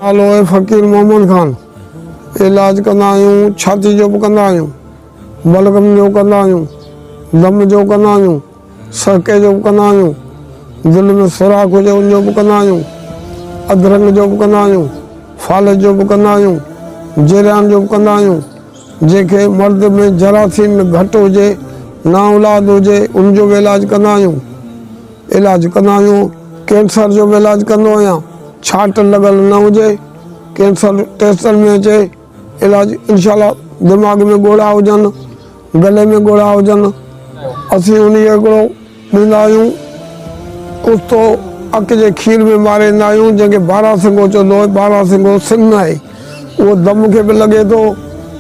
नालो है फ़कीर मोहम्मद खान। इलाज कंदा आहियूं, छाती जो बि कंदा आहियूं, बलगम जो कंदा आहियूं, दम जो कंदा आहियूं, सहके जो बि कंदा आहियूं, दिलि में सुराख हुजे उनजो बि कंदा आहियूं, अदरक जो बि कंदा आहियूं, फालज जो बि कंदा आहियूं, जिरियान जो बि कंदा आहियूं। जंहिंखे मर्द में जरासीन घटि हुजे, ना औलाद हुजे, उनजो बि इलाज कंदा आहियूं। इलाज कंदा आहियूं। कैंसर जो बि इलाज कंदो आहियां। छाट लॻल न हुजे, कैंसर टेस्टनि में अचे, इलाज इंशाल्लाह। दिमाग़ में ॻोड़ा हुजनि, गले में ॻोड़ा हुजनि, असीं उन हिकिड़ो ॾींदा आहियूं। कुस्तो अक जे खीर में मारे ईंदा आहियूं, जंहिंखे बारासिंगो चवंदो आहे। बारासिंगो सिंग आहे, उहो दम खे बि लॻे थो,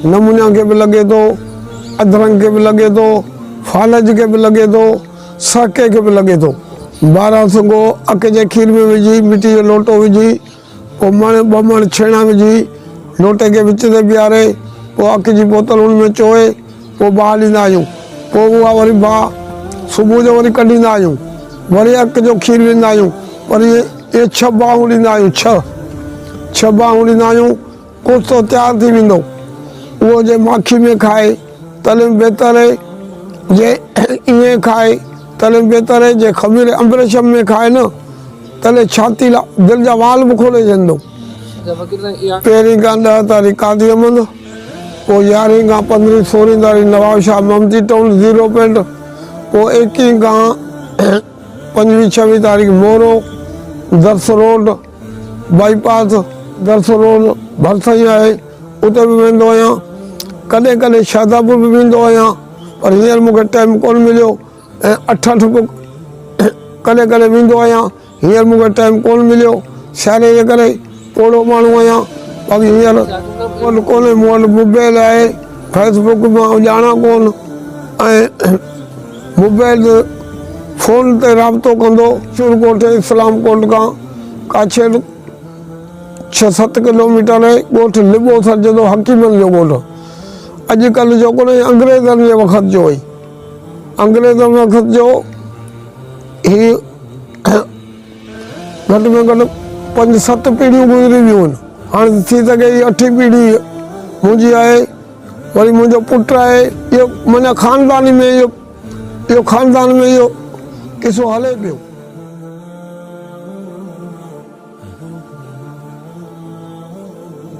नमूनिया खे बि लॻे थो, अदरक खे बि लॻे थो, फालज खे बि लॻे थो, सहके खे बि लॻे थो। बारासिंगो अक जे खीर में विझी, मिटी जो लोटो विझी, पोइ ॿ मण छेणा विझी, लोटे खे विच ते बीहारे, पोइ अक जी बोतल हुन में चोए, पोइ बाहि ॾींदा आहियूं। पोइ उहा वरी बाहि सुबुह जो वरी कढींदा आहियूं, वरी अक जो खीर ॾींदा आहियूं। वरी इहे 6 बाहूं ॾींदा आहियूं। 6 बाहूं ॾींदा आहियूं। कुस्तो तयारु थी वेंदो। उहो जे माखी में खाए तले में बहितर आहे, जे ईअं खाए तले में बहितर आहे, जे ख़मीर अम्बरेशम में खाए न तले छाती दिलि जा वाल बि खोले वेंदो। पहिरीं खां 10 तारीख़ कादी अहमद, पोइ 11 खां 15 16 तारीख़ नवाब शाह ममती टाउन 0 पॉइंट, पोइ 21 खां 25 26 तारीख़ मोरो दर्स रोड बाईपास, दर्स रोड भरसाई आहे, उते बि वेंदो आहियां। कॾहिं कॾहिं शादापुर बि वेंदो आहियां, पर हींअर मूंखे टाइम कोन मिलियो ऐं 8 बि कॾहिं कॾहिं वेंदो आहियां। हींअर मूंखे टाइम कोन मिलियो, सियारे जे करे ओड़ो माण्हू आहियां। बाक़ी हींअर कोन्हे मूं वटि मोबाइल आहे, फेसबुक मां ॼाणा कोन, ऐं मोबाइल फ़ोन ते राब्तो कंदो। चूरकोट इस्लाम कोट खां काछेर 6-7 किलोमीटर आहे, ॻोठु लिबो सॾिजंदो, हकीमनि जो ॻोठु। अॼुकल्ह जो कोन्हे, अंग्रेज़नि जे वक़्त जो ई। अंग्रेज़नि वक़्त जो ही घटि में घटि 5-7 पीढ़ियूं गुज़री वियूं आहिनि। हाणे थी सघे ही 8हीं पीढ़ी मुंहिंजी आहे, वरी मुंहिंजो पुटु आहे। इहो मुंहिंजा ख़ानदानी में इहो ख़ानदान में इहो किसो हले पियो।